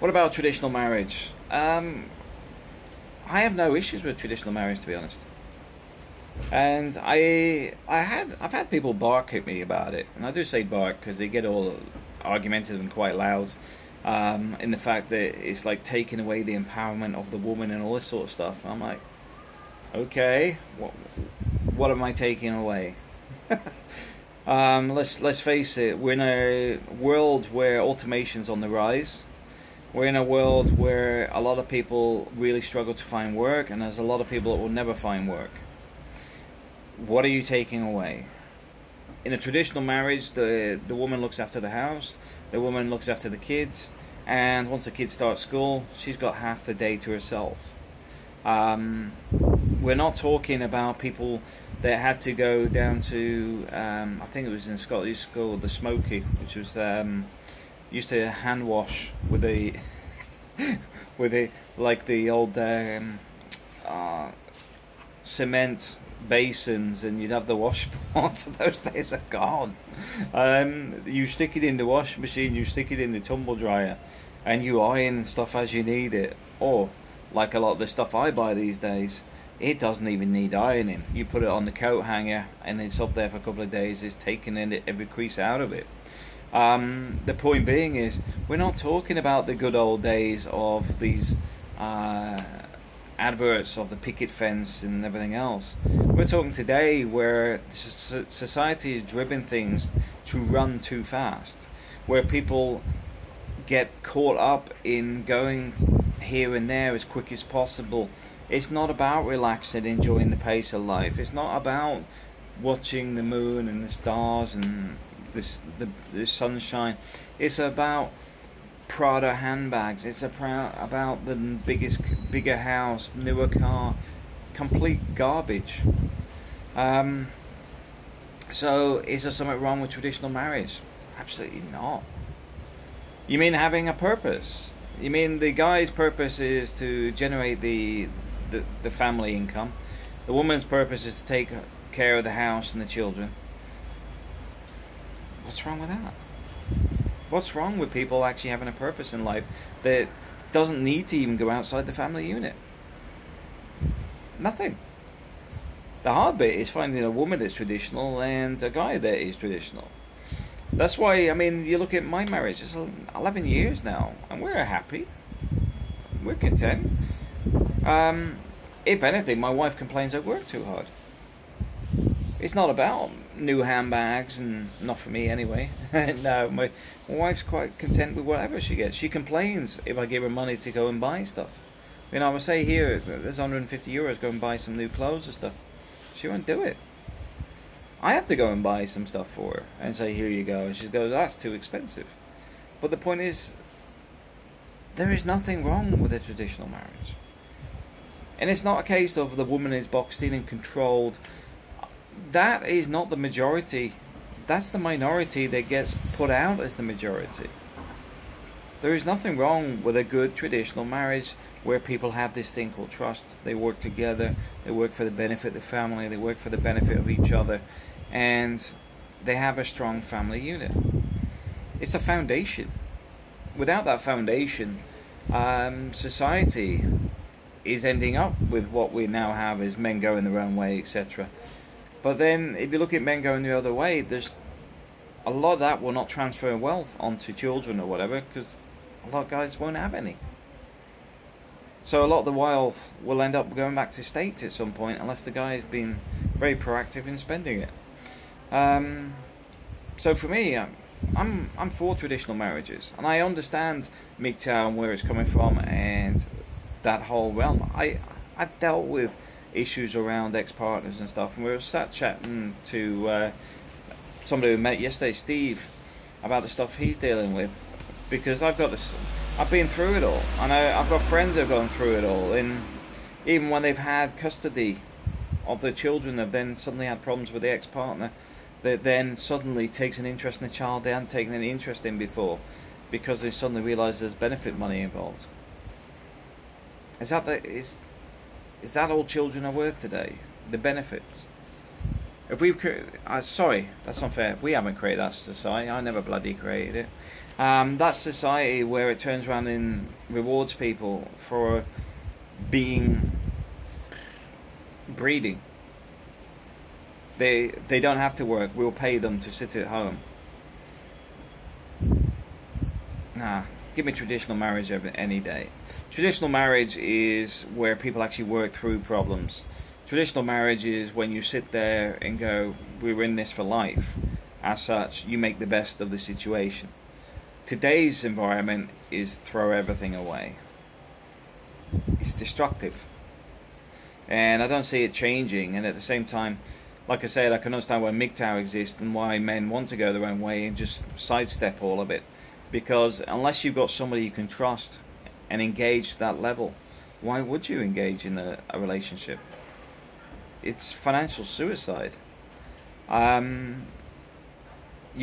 What about traditional marriage? I have no issues with traditional marriage, to be honest. And I've had people bark at me about it, and I do say bark because they get all argumentative and quite loud, in the fact that it's like taking away the empowerment of the woman and all this sort of stuff. I'm like, okay, what am I taking away? Let's face it, we're in a world where automation's on the rise. We're in a world where a lot of people really struggle to find work, and there's a lot of people that will never find work. What are you taking away? In a traditional marriage, the woman looks after the house, the woman looks after the kids, and once the kids start school, she's got half the day to herself. We're not talking about people that had to go down to, I think it was in Scotland, it used to call the Smoky, which was used to hand wash with a with a like the old cement basins, and you'd have the washboards. Those days are gone. You stick it in the washing machine, you stick it in the tumble dryer, and you iron stuff as you need it. Or like a lot of the stuff I buy these days, it doesn't even need ironing. You put it on the coat hanger and it's up there for a couple of days. It's taking in every crease out of it. The point being is, we're not talking about the good old days of these adverts of the picket fence and everything else. We're talking today where society is driven things to run too fast, where people get caught up in going here and there as quick as possible. It's not about relaxing, enjoying the pace of life. It's not about watching the moon and the stars and the sunshine. It's about Prada handbags. It's about the bigger house, newer car. Complete garbage. So is there something wrong with traditional marriage? Absolutely not. You mean having a purpose? You mean the guy's purpose is to generate the family income? The woman's purpose is to take care of the house and the children. What's wrong with that? What's wrong with people actually having a purpose in life that doesn't need to even go outside the family unit? Nothing. The hard bit is finding a woman that's traditional and a guy that is traditional. That's why, I mean, you look at my marriage, it's 11 years now, and we're happy. We're content. If anything, my wife complains I work too hard. It's not about new handbags, and not for me anyway. No, my wife's quite content with whatever she gets. She complains if I give her money to go and buy stuff. You know, I would say here, there's 150 euros, go and buy some new clothes and stuff. She won't do it. I have to go and buy some stuff for her and say, here you go. And she goes, that's too expensive. But the point is, there is nothing wrong with a traditional marriage. And it's not a case of the woman is boxed in and controlled. That is not the majority. That's the minority that gets put out as the majority. There is nothing wrong with a good traditional marriage where people have this thing called trust. They work together, they work for the benefit of the family, they work for the benefit of each other, and they have a strong family unit. It's a foundation. Without that foundation, society is ending up with what we now have as men going their own way, etc. But then, if you look at men going the other way, there's a lot of that will not transfer wealth onto children or whatever, because a lot of guys won't have any. So a lot of the wealth will end up going back to state at some point, unless the guy has been very proactive in spending it. So for me, I'm for traditional marriages, and I understand MGTOW and where it's coming from, and that whole realm. I've dealt with issues around ex-partners and stuff, and we were sat chatting to somebody we met yesterday, Steve, about the stuff he's dealing with, because I've been through it all, and I've got friends that have gone through it all, and even when they've had custody of their children, have then suddenly had problems with the ex-partner, that then suddenly takes an interest in the child they hadn't taken any interest in before, because they suddenly realise there's benefit money involved. Is that all children are worth today? The benefits? If we've, sorry, that's unfair. We haven't created that society. I never bloody created it. That society where it turns around and rewards people for being breeding. They don't have to work. We'll pay them to sit at home. Nah, give me traditional marriage any day. Traditional marriage is where people actually work through problems. Traditional marriage is when you sit there and go, we're in this for life. As such, you make the best of the situation. Today's environment is throw everything away. It's destructive. And I don't see it changing. And at the same time, like I said, I can understand why MGTOW exists and why men want to go their own way and just sidestep all of it. Because unless you've got somebody you can trust and engage to that level, why would you engage in a relationship? It's financial suicide. You're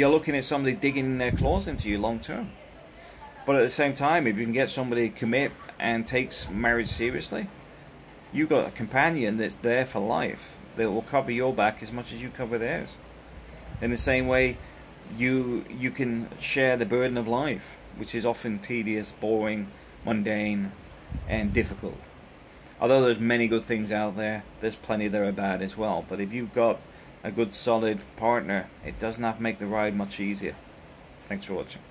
looking at somebody digging their claws into you long term. But at the same time, if you can get somebody to commit and takes marriage seriously, you've got a companion that's there for life, that will cover your back as much as you cover theirs. In the same way, you can share the burden of life, which is often tedious, boring, mundane, and difficult. Although there's many good things out there, there's plenty that are bad as well. But if you've got a good solid partner, it does not make the ride much easier. Thanks for watching.